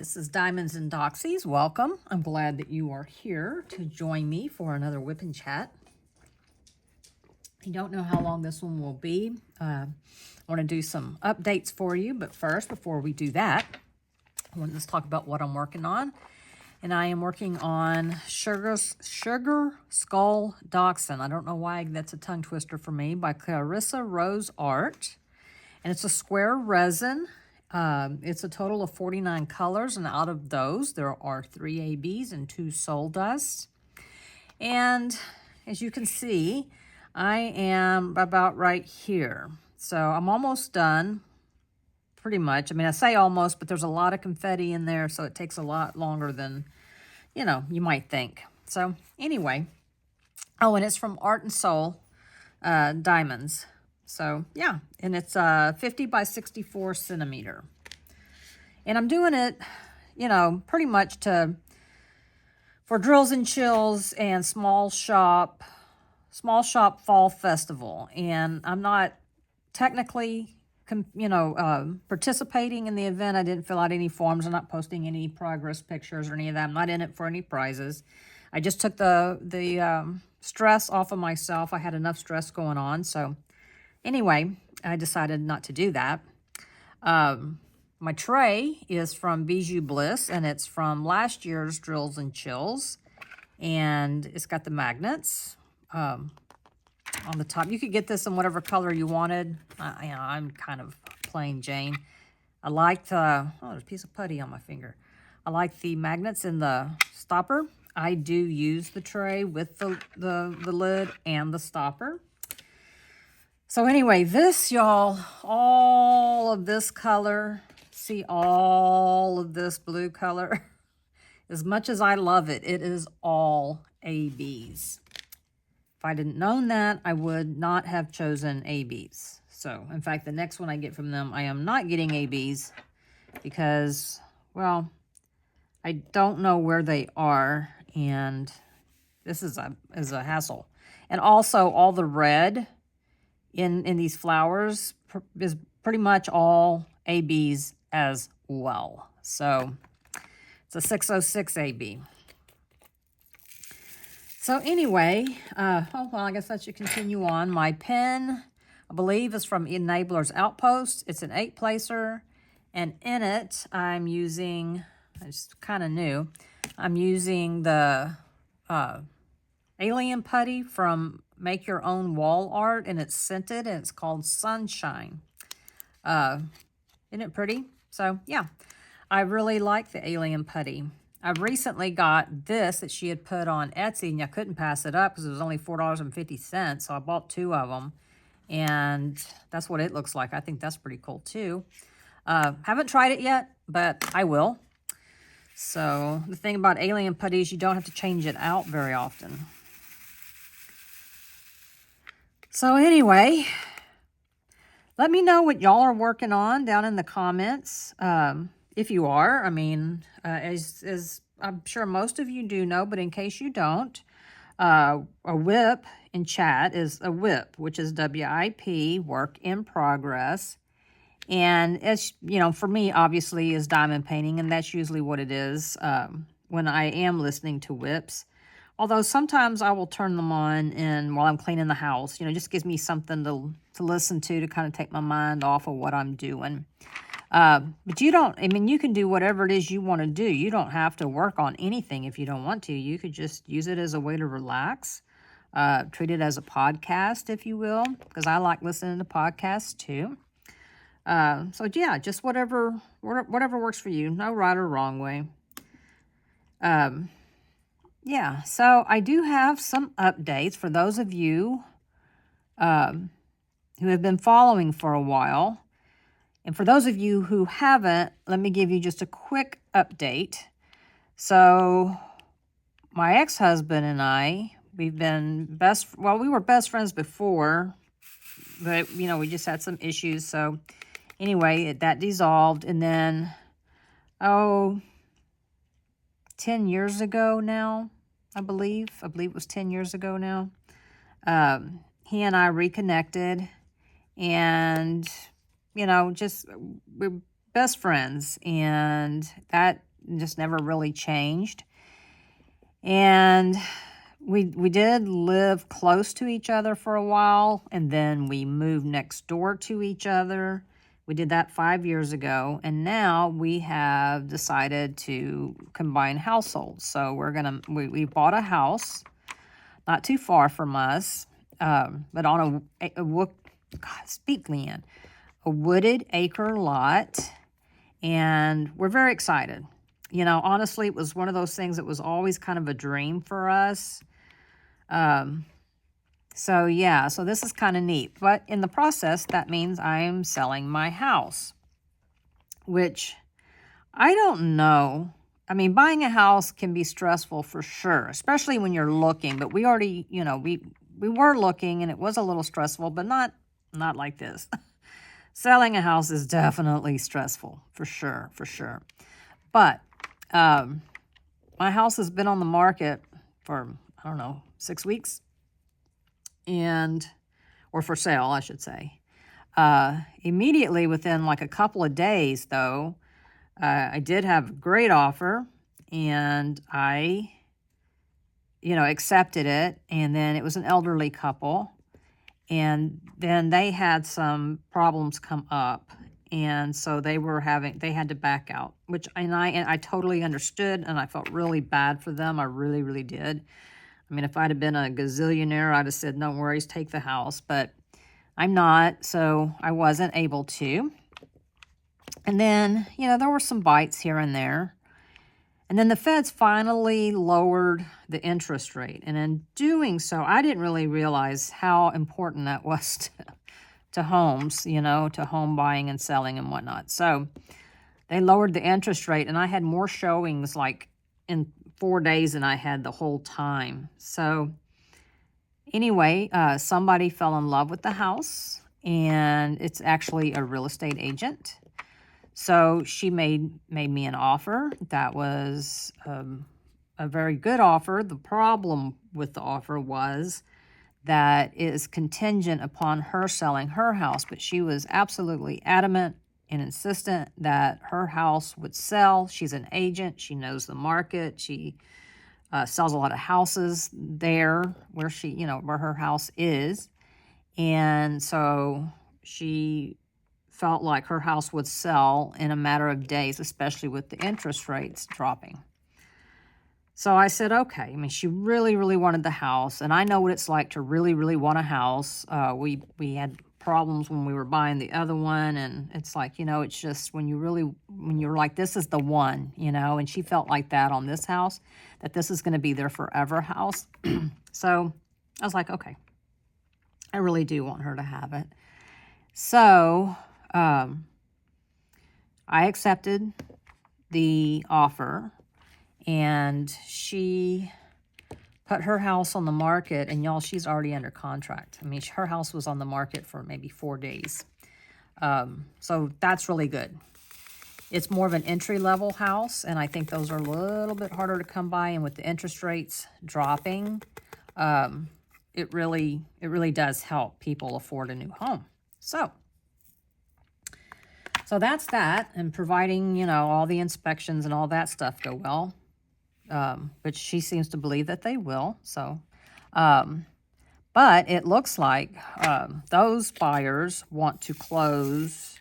This is Diamonds and Doxies. Welcome. I'm glad that you are here to join me for another WIP and chat. I don't know how long this one will be. I want to do some updates for you, but first, before we do that, I want to talk about what I'm working on. And I am working on Sugar Skull Dachshund. I don't know why that's a tongue twister for me, by Clarissa Rose Art. And it's a square resin. It's a total of 49 colors, and out of those, there are 3 ABs and 2 Soul Dusts. And as you can see, I am about right here. So I'm almost done, pretty much. I mean, I say almost, but there's a lot of confetti in there, so it takes a lot longer than, you might think. So anyway, oh, and it's from Art and Soul Diamonds. So yeah, and it's 50 by 64 centimeter. And I'm doing it, pretty much for Drills and Chills and Small Shop Fall Festival. And I'm not technically, participating in the event. I didn't fill out any forms. I'm not posting any progress pictures or any of that. I'm not in it for any prizes. I just took the stress off of myself. I had enough stress going on, so anyway, I decided not to do that. My tray is from Bijou Bliss, and it's from last year's Drills and Chills. And it's got the magnets on the top. You could get this in whatever color you wanted. I'm kind of plain Jane. I like the, there's a piece of putty on my finger. I like the magnets in the stopper. I do use the tray with the lid and the stopper. So anyway, this, y'all, all of this color, see all of this blue color? As much as I love it, it is all ABs. If I didn't known that, I would not have chosen ABs. So, in fact, the next one I get from them, I am not getting ABs because, well, I don't know where they are, and this is a hassle. And also, all the red in these flowers is pretty much all ABs as well. So it's a 606 AB. So anyway, I guess I should continue on. My pen, I believe, is from Enabler's Outpost. It's an 8-placer, and in it I'm using, it's kind of new, I'm using the Alien Putty from Make Your Own Wall Art, and it's scented, and it's called Sunshine. Isn't it pretty? So, yeah, I really like the Alien Putty. I recently got this that she had put on Etsy, and I couldn't pass it up because it was only $4.50, so I bought 2 of them, and that's what it looks like. I think that's pretty cool, too. Haven't tried it yet, but I will. So, the thing about Alien Putty is you don't have to change it out very often. So anyway, let me know what y'all are working on down in the comments. If you are, I mean, as I'm sure most of you do know, but in case you don't, a WIP in chat is a WIP, which is WIP, work in progress. And it's, for me, obviously, is diamond painting, and that's usually what it is when I am listening to WIPs. Although sometimes I will turn them on and while I'm cleaning the house, just gives me something to listen to kind of take my mind off of what I'm doing. But you can do whatever it is you want to do. You don't have to work on anything if you don't want to. You could just use it as a way to relax. Treat it as a podcast, if you will, because I like listening to podcasts too. So yeah, just whatever works for you. No right or wrong way. Yeah, so I do have some updates for those of you who have been following for a while. And for those of you who haven't, let me give you just a quick update. So my ex-husband and I, we've been we were best friends before, but, we just had some issues. So anyway, that dissolved. And then, 10 years ago now, I believe it was 10 years ago now, he and I reconnected, and, we're best friends, and that just never really changed. And we did live close to each other for a while, and then we moved next door to each other. We did that 5 years ago, and now we have decided to combine households. So we bought a house not too far from us, but on a wooded acre lot, and we're very excited. You know, honestly, it was one of those things that was always kind of a dream for us. So yeah, so this is kind of neat. But in the process, that means I'm selling my house, which I don't know. I mean, buying a house can be stressful for sure, especially when you're looking. But we already, you know, we were looking, and it was a little stressful, but not like this. Selling a house is definitely stressful, for sure, for sure. But my house has been on the market for, I don't know, 6 weeks. Or for sale, I should say. Immediately within like a couple of days, though, I did have a great offer, and I, accepted it. And then it was an elderly couple, and then they had some problems come up, and so they had to back out, which I totally understood, and I felt really bad for them. I really, really did. I mean, if I'd have been a gazillionaire, I'd have said, no worries, take the house. But I'm not, so I wasn't able to. And then, there were some bites here and there. And then the feds finally lowered the interest rate. And in doing so, I didn't really realize how important that was to homes, to home buying and selling and whatnot. So they lowered the interest rate, and I had more showings like in 4 days than I had the whole time. So anyway, somebody fell in love with the house, and it's actually a real estate agent. So she made me an offer that was a very good offer. The problem with the offer was that it is contingent upon her selling her house, but she was absolutely adamant and insistent that her house would sell. She's an agent. She knows the market. She sells a lot of houses there where where her house is. And so she felt like her house would sell in a matter of days, especially with the interest rates dropping. So I said, okay. I mean, she really, really wanted the house, and I know what it's like to really, really want a house. We had problems when we were buying the other one, and it's like, it's just when you're like, this is the one, and she felt like that on this house, that this is going to be their forever house. So I was like, okay, I really do want her to have it. So I accepted the offer, and she put her house on the market, and y'all, she's already under contract. I mean, her house was on the market for maybe 4 days. So that's really good. It's more of an entry-level house, and I think those are a little bit harder to come by, and with the interest rates dropping, it really does help people afford a new home. So that's that, and providing, all the inspections and all that stuff go well. Which she seems to believe that they will. So, but it looks like those buyers want to close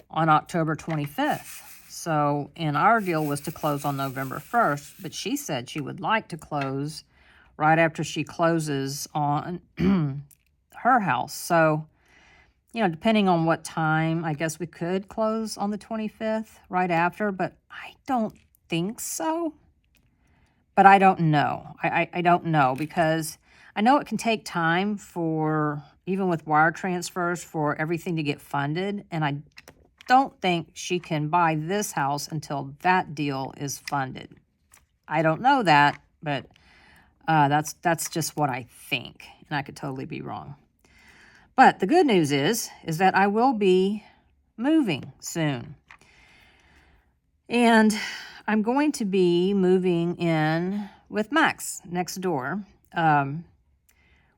on October 25th. So, and our deal was to close on November 1st, but she said she would like to close right after she closes on her house. So, depending on what time, I guess we could close on the 25th right after, but I don't think so. But I don't know. I don't know, because I know it can take time for, even with wire transfers, for everything to get funded. And I don't think she can buy this house until that deal is funded. I don't know that, but that's just what I think. And I could totally be wrong. But the good news is that I will be moving soon. And I'm going to be moving in with Max next door.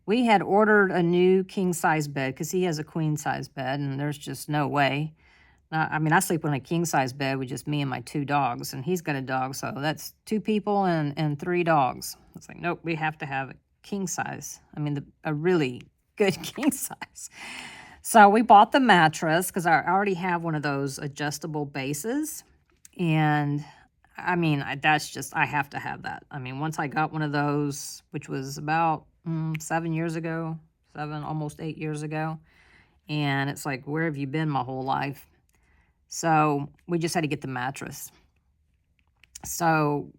We had ordered a new king-size bed because he has a queen-size bed, and there's just no way I mean, I sleep on a king-size bed with just me and my 2 dogs, and he's got a dog, so that's 2 people and 3 dogs. It's like, nope, we have to have a king size. I mean, a really good king size. So we bought the mattress because I already have one of those adjustable bases, and I mean, that's just, I have to have that. I mean, once I got one of those, which was about 7 years ago, almost 8 years ago, and it's like, where have you been my whole life? So we just had to get the mattress. So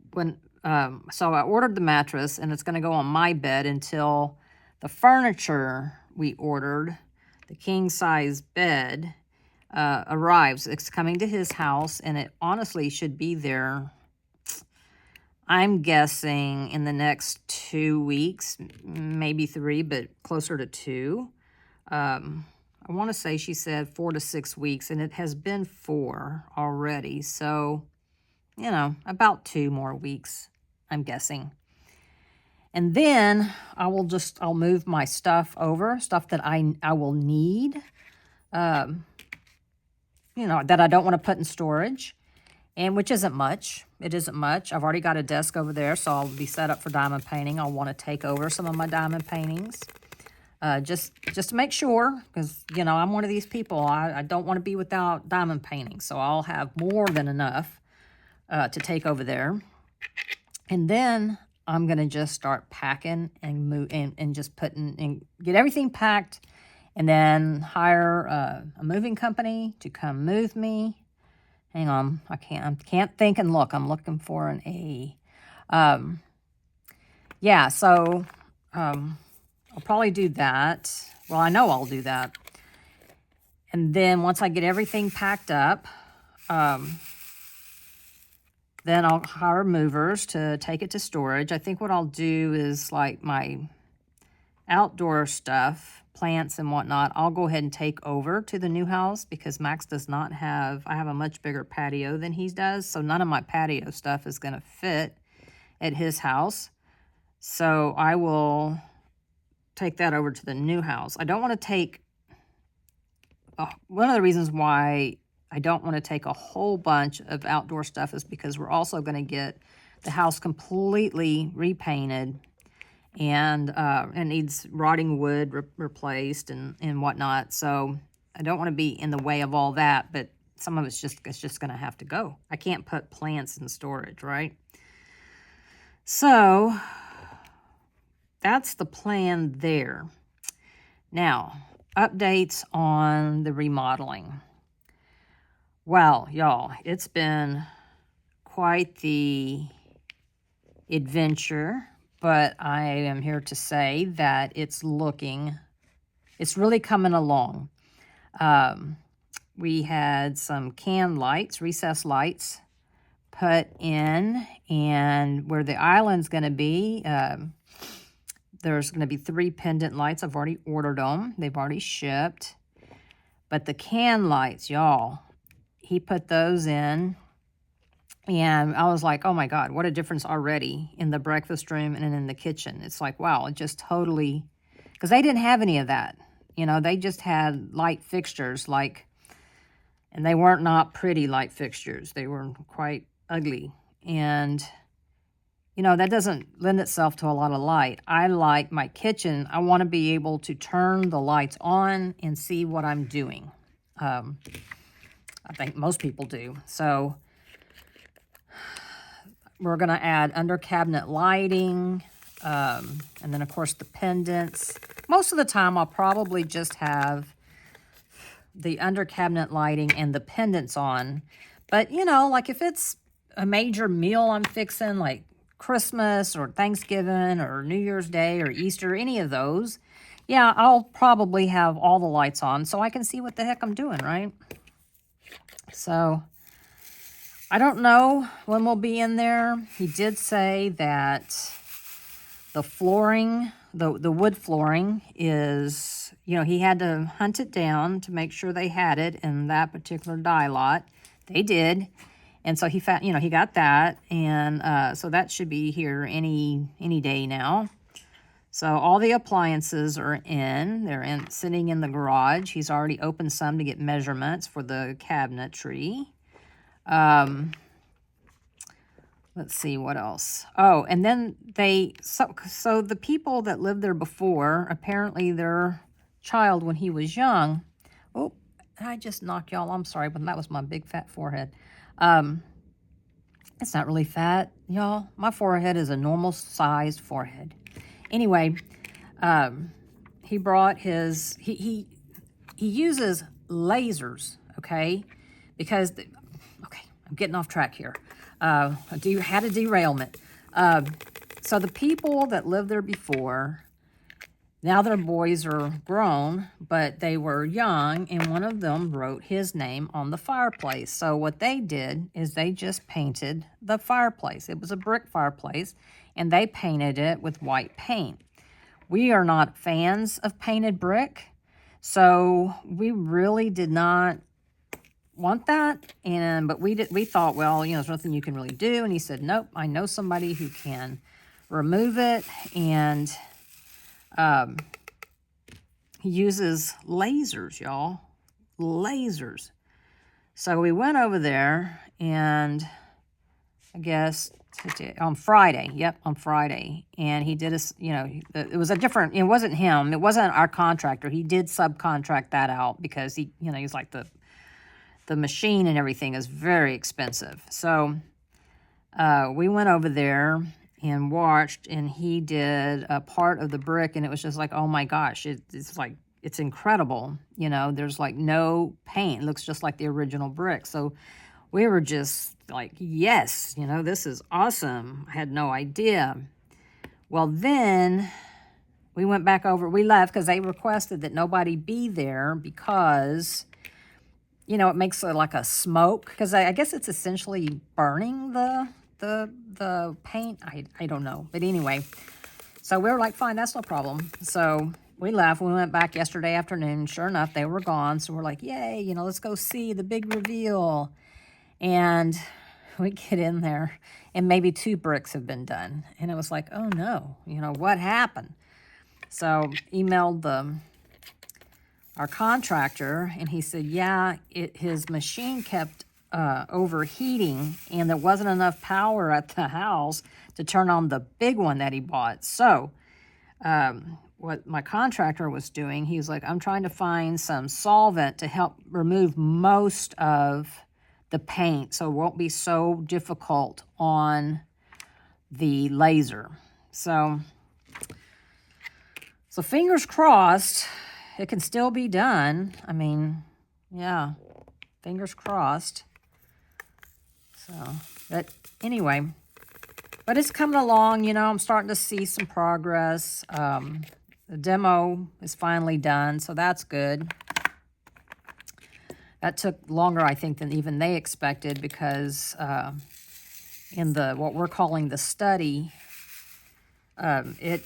so I ordered the mattress, and it's going to go on my bed until the furniture we ordered, the king size bed, arrives. It's coming to his house, and it honestly should be there, I'm guessing, in the next 2 weeks, maybe 3, but closer to 2. I want to say she said 4 to 6 weeks, and it has been 4 already. So, you know, about 2 more weeks, I'm guessing. And then I'll move my stuff over, stuff that I will need, you know, that I don't want to put in storage, and which isn't much. It isn't much. I've already got a desk over there, so I'll be set up for diamond painting. I'll want to take over some of my diamond paintings. Just to make sure, because, you know, I'm one of these people. I don't want to be without diamond painting, so I'll have more than enough to take over there. And then I'm going to just start packing and move and just putting and get everything packed, and then hire a moving company to come move me. Hang on, I can't think and look. I'm looking for an A. Yeah, so I'll probably do that. Well, I know I'll do that. And then once I get everything packed up, then I'll hire movers to take it to storage. I think what I'll do is, like, my outdoor stuff, plants and whatnot, I'll go ahead and take over to the new house, because Max does not have, I have a much bigger patio than he does, so none of my patio stuff is going to fit at his house. So I will take that over to the new house. I don't want to take, one of the reasons why I don't want to take a whole bunch of outdoor stuff is because we're also going to get the house completely repainted, and it needs rotting wood replaced and whatnot. So I don't want to be in the way of all that, but some of it's just going to have to go. I can't put plants in storage, right? So that's the plan there. Now, updates on the remodeling. Well, y'all, it's been quite the adventure, but I am here to say that it's really coming along. We had some can lights, recessed lights, put in, and where the island's going to be, there's going to be 3 pendant lights. I've already ordered them. They've already shipped. But the can lights, y'all, he put those in, and I was like, oh my God, what a difference already in the breakfast room and in the kitchen. It's like, wow, it just totally, because they didn't have any of that. You know, they just had light fixtures, like, and they weren't not pretty light fixtures. They were quite ugly. And, you know, that doesn't lend itself to a lot of light. I like my kitchen. I want to be able to turn the lights on and see what I'm doing. I think most people do. So we're going to add under cabinet lighting, and then, of course, the pendants. Most of the time, I'll probably just have the under cabinet lighting and the pendants on. But, you know, like if it's a major meal I'm fixing, like Christmas or Thanksgiving or New Year's Day or Easter, any of those, yeah, I'll probably have all the lights on so I can see what the heck I'm doing, right? So I don't know when we'll be in there. He did say that the flooring, the wood flooring is, you know, he had to hunt it down to make sure they had it in that particular dye lot. They did. And so he found, you know, he got that. And so that should be here any day now. So all the appliances are in. They're sitting in the garage. He's already opened some to get measurements for the cabinetry. Let's see, what else? Oh, and then so the people that lived there before, apparently their child when he was young, oh, I just knocked y'all, I'm sorry, but that was my big fat forehead. It's not really fat, y'all. My forehead is a normal sized forehead. Anyway, he brought his, he uses lasers, okay? Because, okay, I'm getting off track here. I had a derailment. So the people that lived there before, now their boys are grown, but they were young, and one of them wrote his name on the fireplace. So what they did is they just painted the fireplace. It was a brick fireplace, and they painted it with white paint. We are not fans of painted brick, so we really did not want that. But we thought, well, you know, there's nothing you can really do. And he said, nope, I know somebody who can remove it, and he uses lasers, y'all. Lasers. So we went over there, and I guess on Friday. Yep, on Friday. And he did you know, it was a different, it wasn't him. It wasn't our contractor. He did subcontract that out because he, you know, he's like the machine and everything is very expensive. So we went over there and watched, and he did a part of the brick, and it was just like, oh my gosh, it's like, it's incredible. You know, there's like no paint. It looks just like the original brick. So we were just like, yes, you know, this is awesome. I had no idea. Well, then we went back over, we left because they requested that nobody be there because, you know, it makes like a smoke, because I guess it's essentially burning the paint. I don't know. But anyway, so we were like, fine, that's no problem. So we left. We went back yesterday afternoon. Sure enough, they were gone. So we're like, yay, you know, let's go see the big reveal. And we get in there, and maybe 2 bricks have been done. And it was like, oh no, you know, what happened? So emailed our contractor, and he said, yeah, his machine kept overheating, and there wasn't enough power at the house to turn on the big one that he bought. So what my contractor was doing, he was like, I'm trying to find some solvent to help remove most of the paint so it won't be so difficult on the laser. So fingers crossed, it can still be done. I mean, yeah, fingers crossed. So, but anyway, but it's coming along, you know, I'm starting to see some progress. The demo is finally done, so that's good. That took longer, I think, than even they expected, because in what we're calling the study, it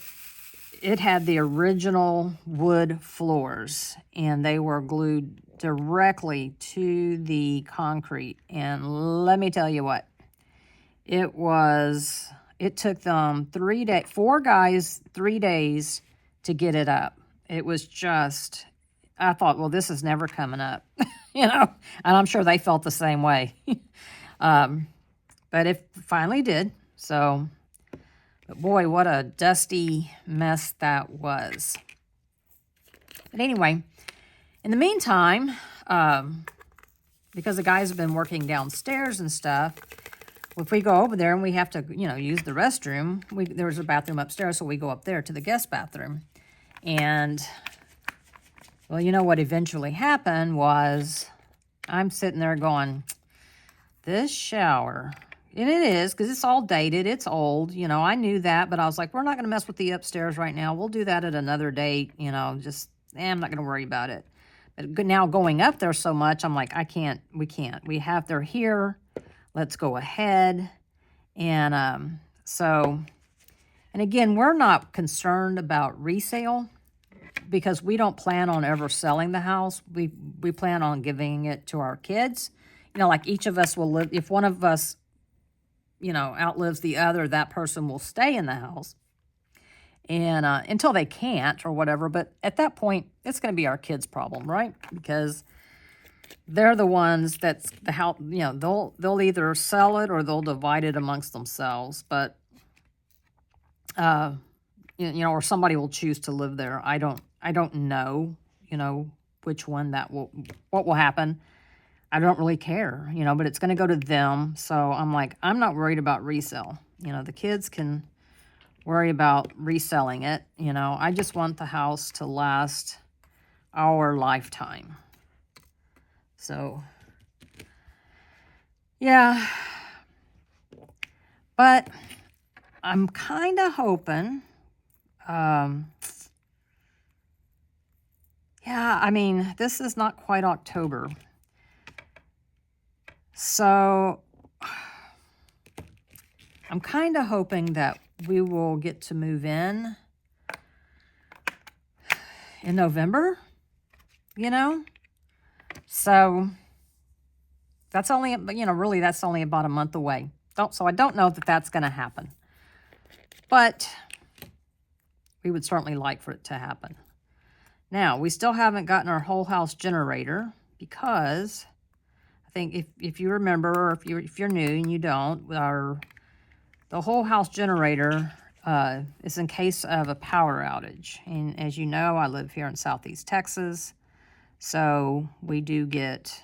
had the original wood floors, and they were glued directly to the concrete. And let me tell you what, it took them 4 guys, 3 days to get it up. It was just, I thought, well, this is never coming up, you know, and I'm sure they felt the same way. But it finally did. So, but boy, what a dusty mess that was. But anyway, in the meantime, because the guys have been working downstairs and stuff, if we go over there and we have to, you know, use the restroom, there's a bathroom upstairs, so we go up there to the guest bathroom. And, well, you know what eventually happened was I'm sitting there going, this shower, and it is, because it's all dated, it's old, you know, I knew that, but I was like, we're not going to mess with the upstairs right now. We'll do that at another date, you know, just, I'm not going to worry about it. But now going up there so much, I'm like, we can't. They're here. Let's go ahead. And and again, we're not concerned about resale because we don't plan on ever selling the house. We plan on giving it to our kids. You know, like each of us will live, if one of us, you know, outlives the other, that person will stay in the house. And until they can't or whatever. But at that point, it's going to be our kids' problem, right? Because they're the ones that's the how, you know, they'll either sell it or they'll divide it amongst themselves. But you know, or somebody will choose to live there. I don't know, you know, which one what will happen. I don't really care, you know, but it's going to go to them. So I'm like, I'm not worried about resale. You know, the kids can worry about reselling it. You know, I just want the house to last our lifetime. So, yeah. But I'm kind of hoping, yeah, I mean, this is not quite October. So I'm kind of hoping that we will get to move in November, you know? So that's only, you know, really that's only about a month away. So I don't know that that's going to happen. But we would certainly like for it to happen. Now, we still haven't gotten our whole house generator because I think if you remember, or if you're new and you don't, the whole house generator is in case of a power outage. And as you know, I live here in Southeast Texas, so we do get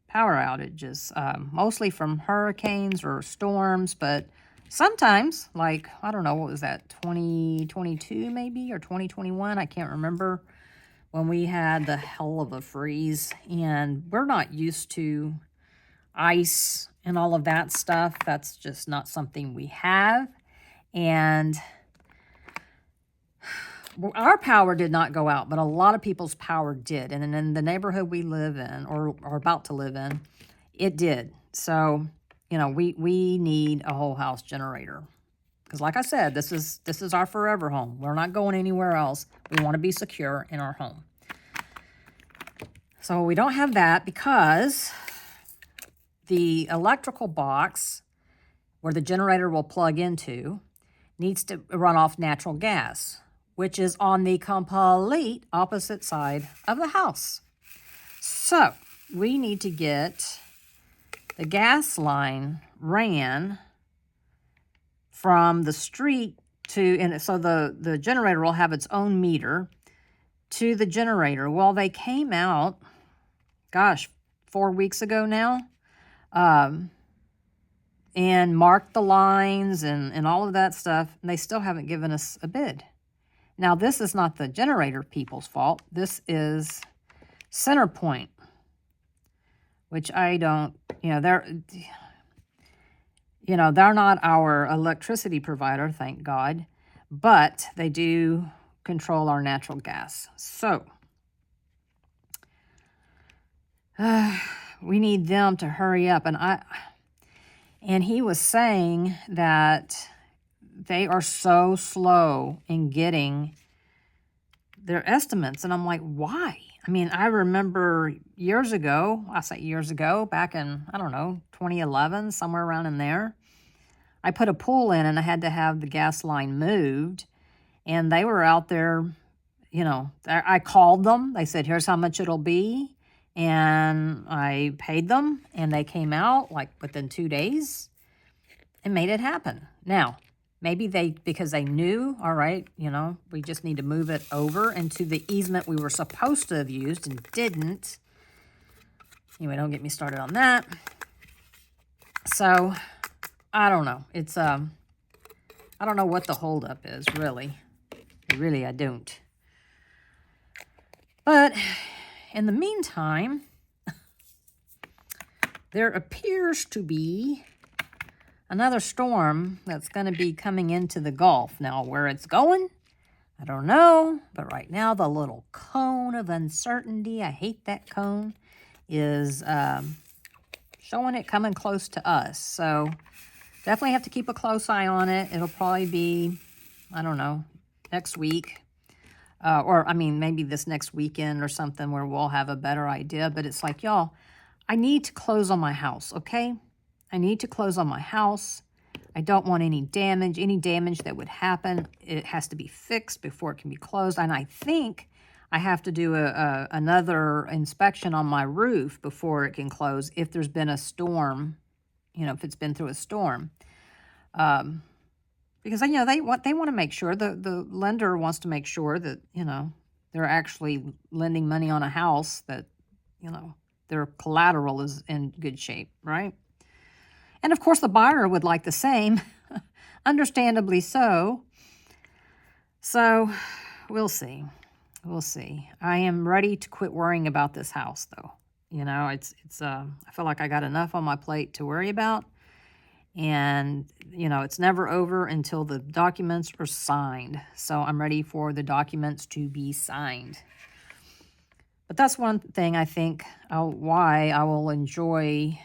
power outages, mostly from hurricanes or storms, but sometimes, like, I don't know, what was that, 2022 maybe, or 2021? I can't remember, when we had the hell of a freeze, and we're not used to ice and all of that stuff. That's just not something we have. And our power did not go out, but a lot of people's power did. And in the neighborhood we live in, or are about to live in, it did. So, you know, we need a whole house generator. Because like I said, this is our forever home. We're not going anywhere else. We want to be secure in our home. So we don't have that because the electrical box where the generator will plug into needs to run off natural gas, which is on the complete opposite side of the house. So we need to get the gas line ran from the street to, and so the generator will have its own meter to the generator. Well, they came out, gosh, 4 weeks ago now, and marked the lines and all of that stuff, and they still haven't given us a bid. Now, this is not the generator people's fault. This is CenterPoint, which I don't, they're not our electricity provider, thank God, but they do control our natural gas. So, we need them to hurry up. And he was saying that they are so slow in getting their estimates. And I'm like, why? I mean, I remember years ago, back in, 2011, somewhere around in there, I put a pool in and I had to have the gas line moved. And they were out there, I called them. They said, here's how much it'll be. And I paid them, and they came out like within 2 days and made it happen. Now, maybe because they knew, all right, we just need to move it over into the easement we were supposed to have used and didn't. Anyway, don't get me started on that. So, I don't know. It's, I don't know what the holdup is, really. Really, I don't. But in the meantime, there appears to be another storm that's going to be coming into the Gulf. Now, where it's going, I don't know. But right now, the little cone of uncertainty, I hate that cone, is showing it coming close to us. So, definitely have to keep a close eye on it. It'll probably be, next week. Maybe this next weekend or something where we'll have a better idea. But it's like, y'all, I need to close on my house, okay? I need to close on my house. I don't want any damage. Any damage that would happen, it has to be fixed before it can be closed. And I think I have to do another inspection on my roof before it can close if there's been a storm, you know, if it's been through a storm. Because, you know, they want to make sure, the lender wants to make sure that, you know, they're actually lending money on a house that, you know, their collateral is in good shape, right? And of course, the buyer would like the same, understandably so. So we'll see. We'll see. I am ready to quit worrying about this house, though. You know, I feel like I got enough on my plate to worry about. And, you know, it's never over until the documents are signed. So I'm ready for the documents to be signed. But that's one thing I think why I will enjoy,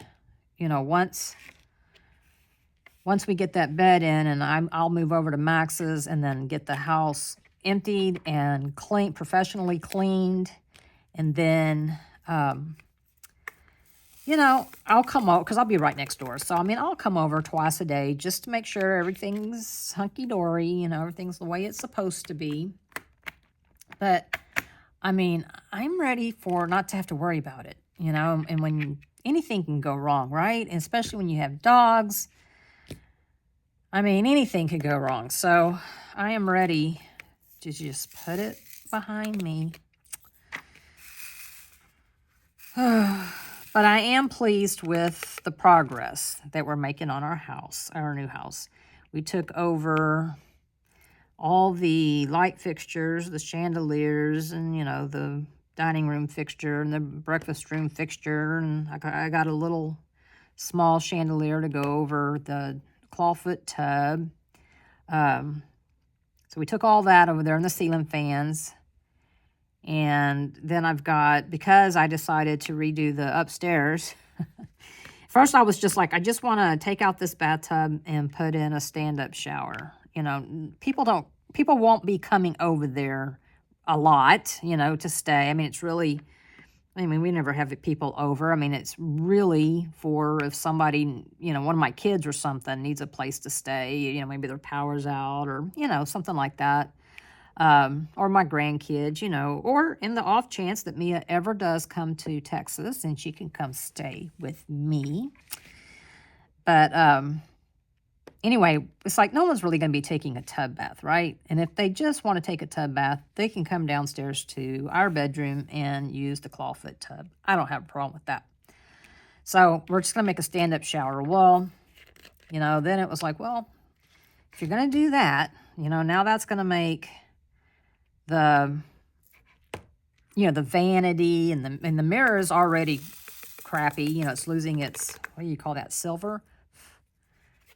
you know, once we get that bed in, and I'll move over to Max's and then get the house emptied and cleaned, professionally cleaned. And then, you know, I'll come over, because I'll be right next door. So, I mean, I'll come over twice a day just to make sure everything's hunky-dory, you know, everything's the way it's supposed to be. But, I mean, I'm ready for not to have to worry about it, you know, and when anything can go wrong, right? And especially when you have dogs. I mean, anything could go wrong. So, I am ready to just put it behind me. But I am pleased with the progress that we're making on our house, our new house. We took over all the light fixtures, the chandeliers, and, you know, the dining room fixture and the breakfast room fixture. And I got a little small chandelier to go over the clawfoot tub. So we took all that over there, and the ceiling fans. And then I've got, because I decided to redo the upstairs, first I was just like, I just want to take out this bathtub and put in a stand-up shower. You know, people won't be coming over there a lot, you know, to stay. I mean, it's really, I mean, we never have people over. I mean, it's really for if somebody, you know, one of my kids or something needs a place to stay, you know, maybe their power's out or, you know, something like that. Or my grandkids, you know, or in the off chance that Mia ever does come to Texas and she can come stay with me. But anyway, it's like no one's really going to be taking a tub bath, right? And if they just want to take a tub bath, they can come downstairs to our bedroom and use the clawfoot tub. I don't have a problem with that. So we're just going to make a stand-up shower. Well, you know, then it was like, well, if you're going to do that, you know, now that's going to make the, you know, the vanity and the mirror is already crappy. You know, it's losing its, what do you call that, silver?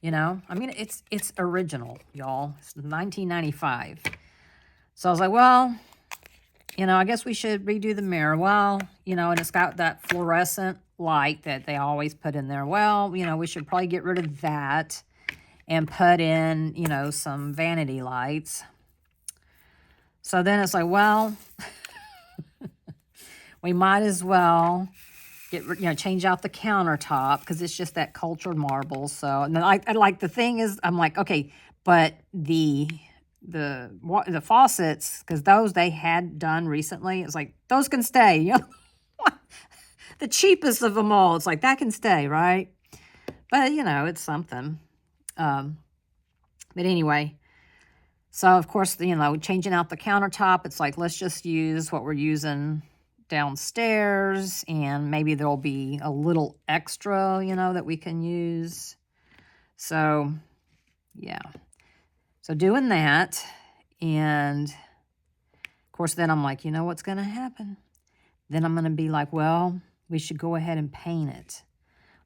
You know, I mean, it's original, y'all. It's 1995. So I was like, well, you know, I guess we should redo the mirror. Well, you know, and it's got that fluorescent light that they always put in there. Well, you know, we should probably get rid of that and put in, you know, some vanity lights. So then it's like, well, we might as well change out the countertop because it's just that cultured marble. So, and then I like, the thing is, I'm like, okay, but the faucets, because those they had done recently, it's like, those can stay, you know, the cheapest of them all. It's like, that can stay, right? But, you know, it's something. But anyway, so, of course, you know, changing out the countertop, it's like, let's just use what we're using downstairs, and maybe there'll be a little extra, you know, that we can use. So, yeah. So, doing that, and, of course, then I'm like, you know what's going to happen? Then I'm going to be like, well, we should go ahead and paint it.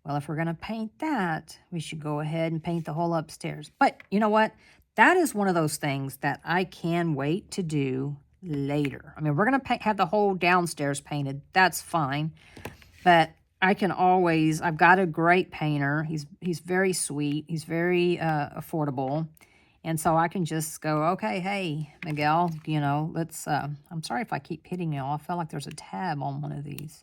Well, if we're going to paint that, we should go ahead and paint the whole upstairs. But you know what? That is one of those things that I can wait to do later. I mean, we're going to have the whole downstairs painted. That's fine. But I can always, I've got a great painter. He's very sweet. He's very affordable. And so I can just go, okay, hey, Miguel, you know, let's, I'm sorry if I keep hitting you all. I feel like there's a tab on one of these.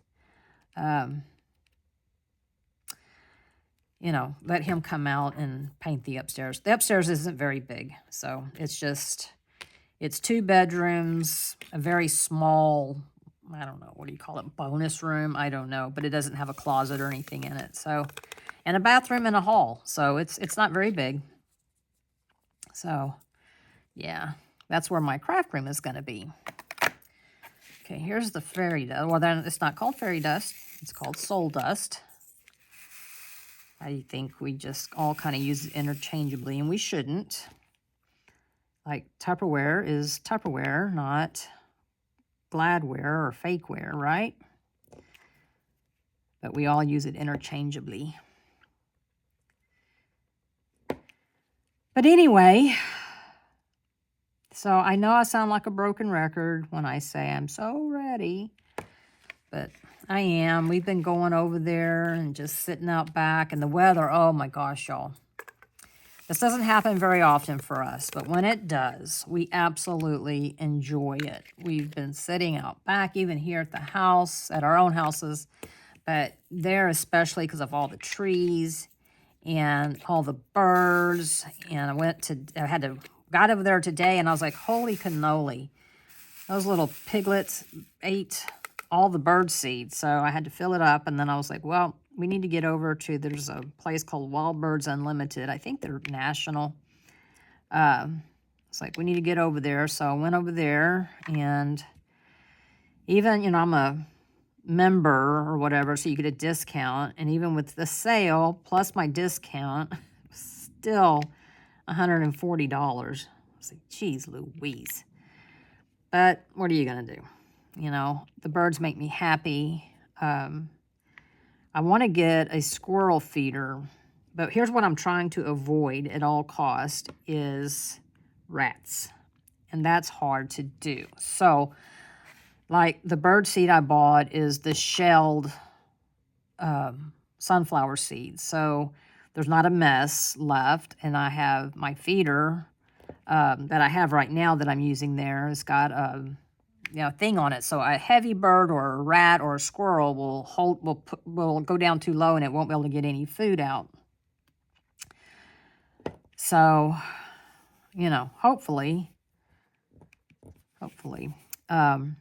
you know, let him come out and paint the upstairs. The upstairs isn't very big, so it's 2 bedrooms, a very small, I don't know, what do you call it, bonus room? I don't know, but it doesn't have a closet or anything in it. So, and a bathroom and a hall, so it's not very big. So, yeah, that's where my craft room is going to be. Okay, here's the fairy dust. Well, then it's not called fairy dust. It's called soul dust. I think we just all kind of use it interchangeably, and we shouldn't. Like, Tupperware is Tupperware, not Gladware or fakeware, right? But we all use it interchangeably. But anyway, so I know I sound like a broken record when I say I'm so ready, but I am. We've been going over there and just sitting out back, and the weather, oh my gosh, y'all. This doesn't happen very often for us, but when it does, we absolutely enjoy it. We've been sitting out back, even here at the house, at our own houses, but there especially because of all the trees and all the birds. And got over there today, and I was like, holy cannoli. Those little piglets ate all the bird seed, so I had to fill it up, and then I was like, well, we need to get over to, there's a place called Wild Birds Unlimited. I think they're national. It's like, we need to get over there. So I went over there, and even, you know, I'm a member or whatever, so you get a discount. And even with the sale, plus my discount, still $140. I was like, geez Louise. But what are you going to do? You know, the birds make me happy. I want to get a squirrel feeder, but here's what I'm trying to avoid at all costs is rats, and that's hard to do. So, like, the bird seed I bought is the shelled sunflower seeds, so there's not a mess left, and I have my feeder that I have right now that I'm using there. It's got a thing on it, so a heavy bird or a rat or a squirrel will go down too low and it won't be able to get any food out. So, you know, hopefully, where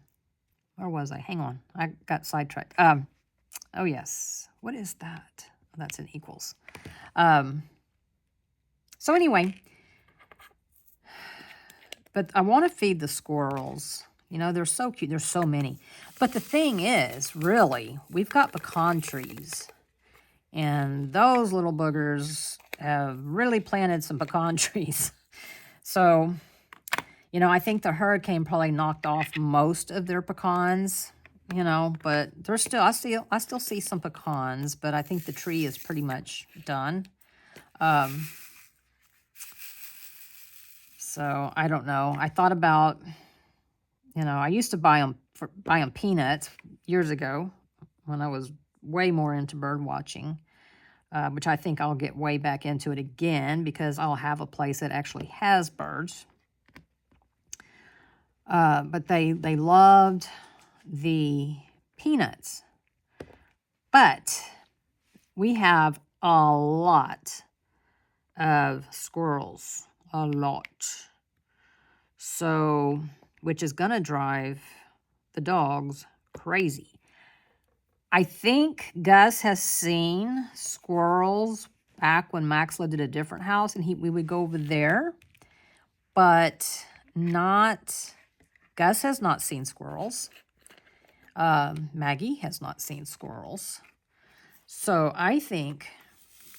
was I? Hang on, I got sidetracked. Oh yes, what is that? Oh, that's an equals. So anyway, but I want to feed the squirrels. You know, they're so cute. There's so many. But the thing is, really, we've got pecan trees. And those little boogers have really planted some pecan trees. So, you know, I think the hurricane probably knocked off most of their pecans, you know, but there's still, I still see some pecans, but I think the tree is pretty much done. So, I don't know. I thought about... You know, I used to buy them peanuts years ago when I was way more into bird watching, which I think I'll get way back into it again because I'll have a place that actually has birds. But they loved the peanuts. But we have a lot of squirrels, a lot. So... which is going to drive the dogs crazy. I think Gus has seen squirrels back when Max lived at a different house, and we would go over there, but Gus has not seen squirrels. Maggie has not seen squirrels. So I think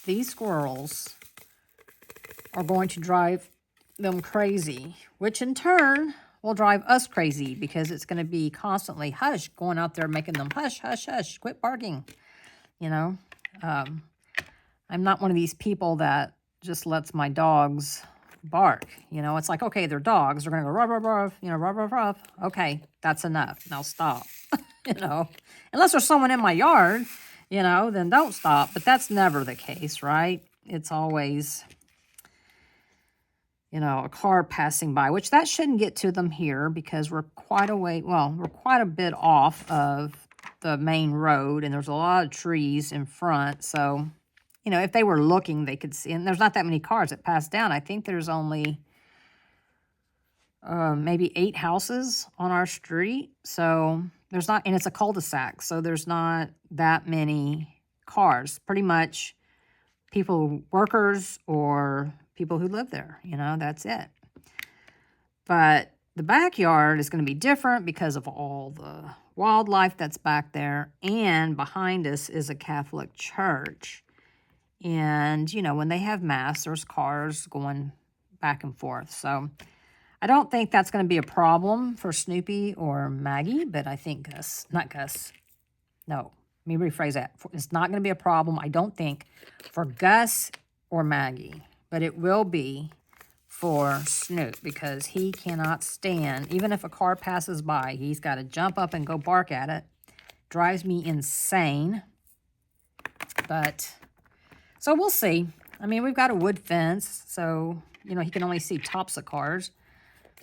these squirrels are going to drive them crazy, which in turn... will drive us crazy because it's going to be constantly hush, going out there making them hush, hush, hush, quit barking. You know, I'm not one of these people that just lets my dogs bark. You know, it's like, okay, they're dogs. They're going to go ruff, ruff, ruff, you know, ruff, ruff, ruff. Okay, that's enough. Now stop. You know, unless there's someone in my yard, you know, then don't stop. But that's never the case, right? It's always... you know, a car passing by, which that shouldn't get to them here because we're quite a bit off of the main road, and there's a lot of trees in front, so you know, if they were looking, they could see. And there's not that many cars that pass down. I think there's only maybe 8 houses on our street. So there's not, and it's a cul-de-sac. So there's not that many cars. Pretty much people, workers or people who live there, you know, that's it. But the backyard is going to be different because of all the wildlife that's back there. And behind us is a Catholic church. And, you know, when they have mass, there's cars going back and forth. So I don't think that's going to be a problem for Snoopy or Maggie, but I think Gus, not Gus. No, let me rephrase that. It's not going to be a problem, I don't think, for Gus or Maggie, but it will be for Snoop because he cannot stand, even if a car passes by, he's got to jump up and go bark at it. Drives me insane. But, so we'll see. I mean, we've got a wood fence, so, you know, he can only see tops of cars.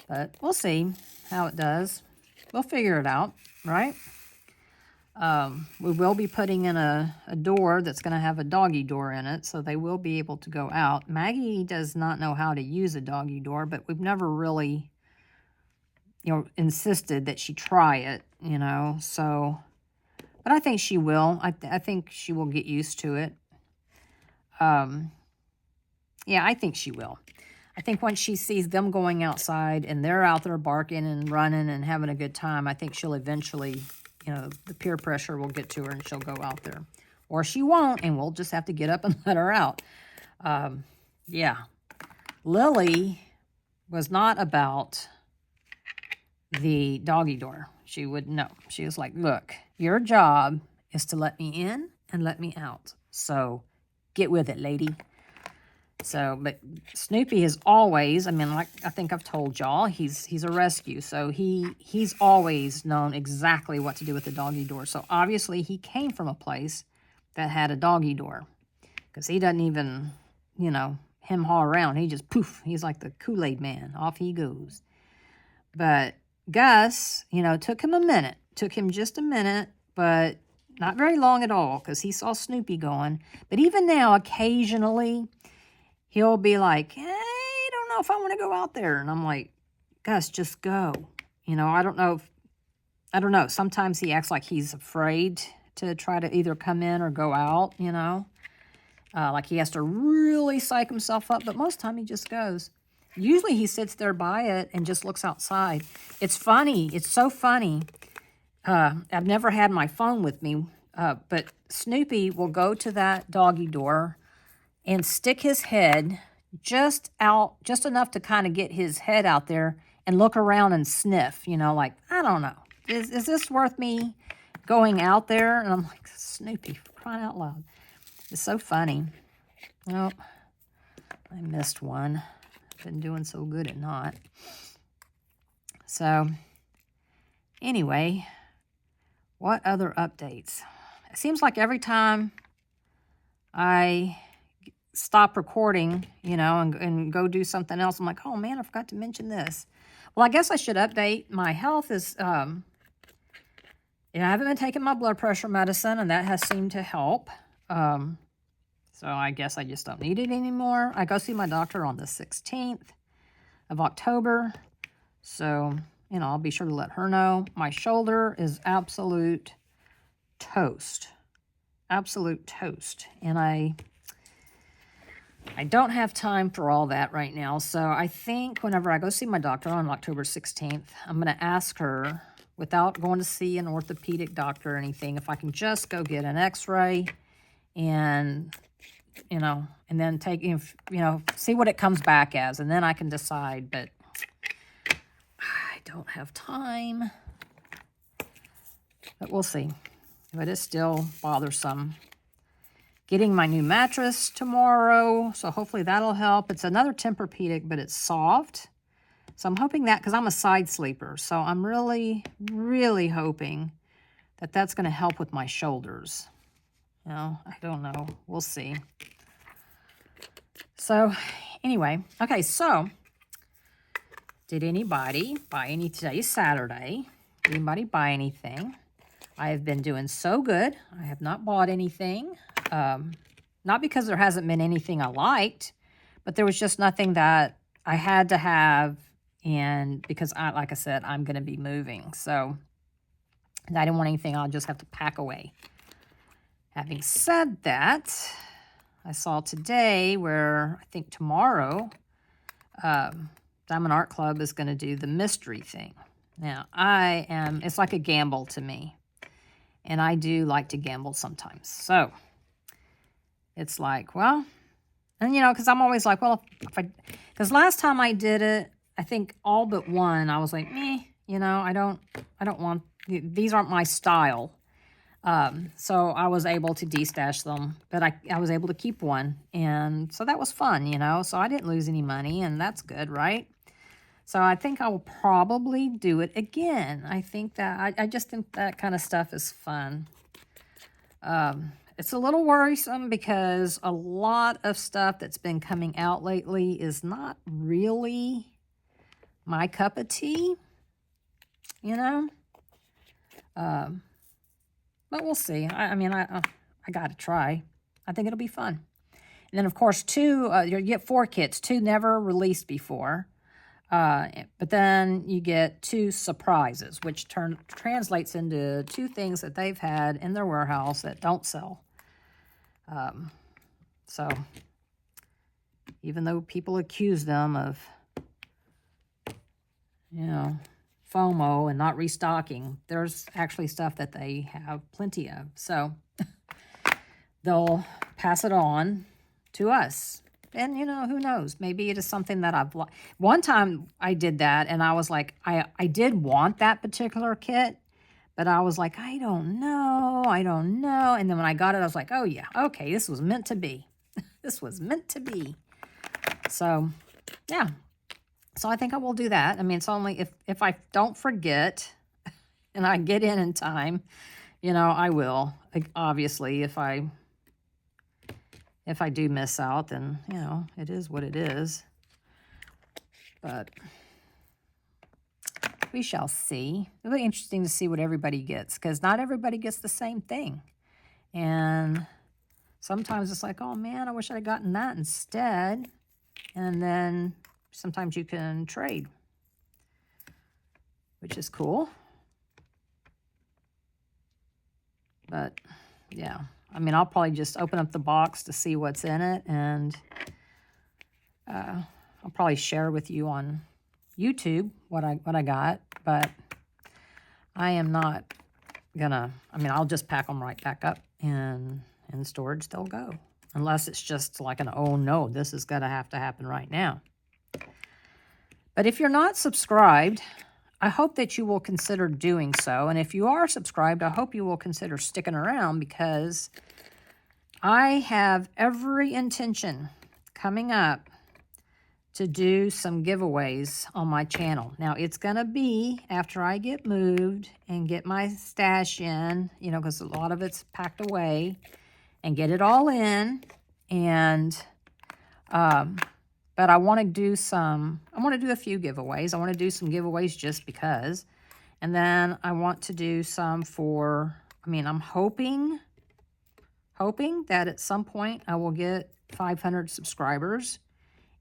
But we'll see how it does. We'll figure it out, right? We will be putting in a door that's going to have a doggy door in it, so they will be able to go out. Maggie does not know how to use a doggy door, but we've never really, you know, insisted that she try it, you know, so, but I think she will. I think she will get used to it. Yeah, I think she will. I think once she sees them going outside and they're out there barking and running and having a good time, I think she'll eventually, you know, the peer pressure will get to her and she'll go out there. Or she won't, and we'll just have to get up and let her out. Yeah. Lily was not about the doggy door. She would know. She was like, look, your job is to let me in and let me out. So get with it, lady. So, but Snoopy is always, I mean, like I think I've told y'all, he's a rescue. So he's always known exactly what to do with the doggy door. So obviously he came from a place that had a doggy door. Because he doesn't even, you know, hem-haw around. He just poof, he's like the Kool-Aid man. Off he goes. But Gus, you know, took him a minute. Took him just a minute, but not very long at all because he saw Snoopy going. But even now, occasionally, he'll be like, hey, I don't know if I want to go out there. And I'm like, Gus, just go. You know, I don't know. Sometimes he acts like he's afraid to try to either come in or go out, you know. Like he has to really psych himself up. But most of the time he just goes. Usually he sits there by it and just looks outside. It's funny. It's so funny. I've never had my phone with me. But Snoopy will go to that doggy door and stick his head just enough to kind of get his head out there and look around and sniff, you know, like, I don't know. Is this worth me going out there? And I'm like, Snoopy, for crying out loud. It's so funny. Oh, I missed one. Been doing so good at not. So, anyway, what other updates? It seems like every time I stop recording, you know, and go do something else, I'm like, oh man, I forgot to mention this. Well, I guess I should update. My health is, you know, I haven't been taking my blood pressure medicine, and that has seemed to help. So I guess I just don't need it anymore. I go see my doctor on the 16th of October. So, you know, I'll be sure to let her know. My shoulder is absolute toast. Absolute toast. And I don't have time for all that right now. So I think whenever I go see my doctor on October 16th, I'm going to ask her, without going to see an orthopedic doctor or anything, if I can just go get an x-ray and, you know, and then take, you know, see what it comes back as. And then I can decide, but I don't have time. But we'll see. But it's still bothersome. Getting my new mattress tomorrow, so hopefully that'll help. It's another Tempur-Pedic, but it's soft. So I'm hoping that, because I'm a side sleeper, so I'm really, really hoping that that's going to help with my shoulders. You know, I don't know. We'll see. So, anyway, okay, so did anybody buy any? Today's Saturday. Did anybody buy anything? I have been doing so good. I have not bought anything. Not because there hasn't been anything I liked, but there was just nothing that I had to have. And because, like I said, I'm going to be moving. So I didn't want anything I'll just have to pack away. Having said that, I saw today where I think tomorrow, Diamond Art Club is going to do the mystery thing. Now, it's like a gamble to me. And I do like to gamble sometimes. So, it's like, well, and because I'm always like, well, because last time I did it, I think all but one, I was like, meh, I don't want, these aren't my style. So I was able to destash them, but I was able to keep one. And so that was fun, so I didn't lose any money, and that's good, right? So I think I will probably do it again. I think that, I just think that kind of stuff is fun. It's a little worrisome because a lot of stuff that's been coming out lately is not really my cup of tea, But we'll see. I mean, I got to try. I think it'll be fun. And then, of course, you get 4 kits, 2 never released before. But then you get 2 surprises, which translates into 2 things that they've had in their warehouse that don't sell. So, even though people accuse them of, FOMO and not restocking, there's actually stuff that they have plenty of. So, they'll pass it on to us. And, who knows? Maybe it is something that one time I did that, and I was like, I did want that particular kit, but I was like, I don't know. And then when I got it, I was like, oh, yeah, okay, this was meant to be. This was meant to be. So, yeah. So I think I will do that. I mean, it's only if I don't forget and I get in time, I will. Like, obviously, if I do miss out, then, it is what it is. But we shall see. It'll be interesting to see what everybody gets, because not everybody gets the same thing. And sometimes it's like, oh, man, I wish I'd gotten that instead. And then sometimes you can trade, which is cool. But, yeah. I mean, I'll probably just open up the box to see what's in it, and I'll probably share with you on YouTube what I got, but I am not gonna, I'll just pack them right back up, and in storage they'll go. Unless it's just like oh no, this is gonna have to happen right now. But if you're not subscribed, I hope that you will consider doing so. And if you are subscribed, I hope you will consider sticking around, because I have every intention coming up to do some giveaways on my channel. Now, it's going to be after I get moved and get my stash in, because a lot of it's packed away, and get it all in. And, but I want to do a few giveaways. I want to do some giveaways just because. And then I want to do some I'm hoping that at some point I will get 500 subscribers.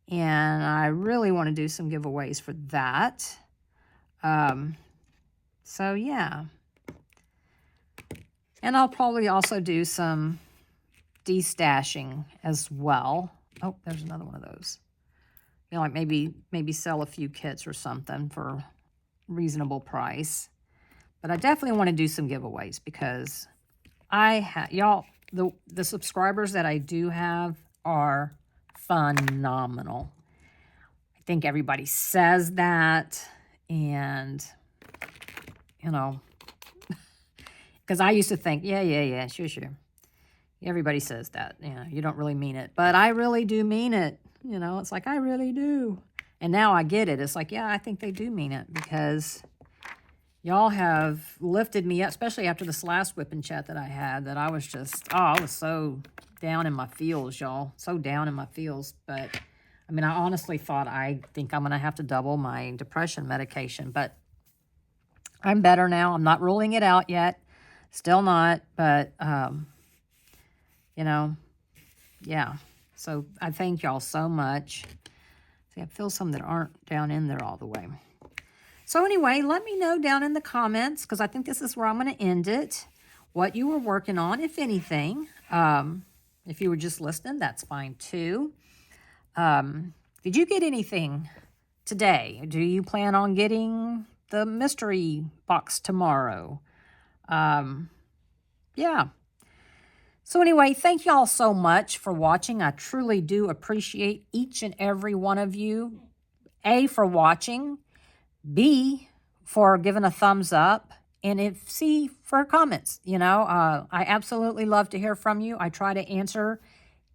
And I really want to do some giveaways for that. So, yeah. And I'll probably also do some destashing as well. Oh, there's another one of those. Like maybe sell a few kits or something for reasonable price. But I definitely want to do some giveaways, because the subscribers that I do have are phenomenal. I think everybody says that, and because I used to think, yeah, sure. Everybody says that, you don't really mean it, but I really do mean it. It's like, I really do. And now I get it. It's like, yeah, I think they do mean it, because y'all have lifted me up, especially after this last whip and chat that I had, that I was just, I was so down in my feels, y'all. So down in my feels. But, I honestly thought, I think I'm going to have to double my depression medication. But I'm better now. I'm not ruling it out yet. Still not. But, yeah. So I thank y'all so much. See, I feel some that aren't down in there all the way. So anyway, let me know down in the comments, because I think this is where I'm going to end it, what you were working on, if anything. If you were just listening, that's fine too. Did you get anything today? Do you plan on getting the mystery box tomorrow? Yeah. So anyway, thank y'all so much for watching. I truly do appreciate each and every one of you. A, for watching. B, for giving a thumbs up. And C, for comments. You know, I absolutely love to hear from you. I try to answer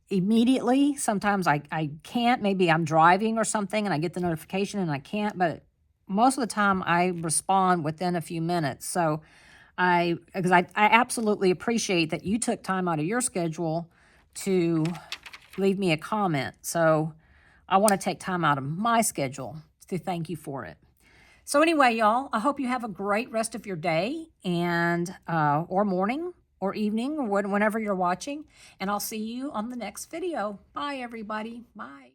immediately. Sometimes I can't. Maybe I'm driving or something and I get the notification and I can't. But most of the time I respond within a few minutes. So because I absolutely appreciate that you took time out of your schedule to leave me a comment. So I want to take time out of my schedule to thank you for it. So anyway, y'all, I hope you have a great rest of your day and or morning or evening or whenever you're watching. And I'll see you on the next video. Bye, everybody. Bye.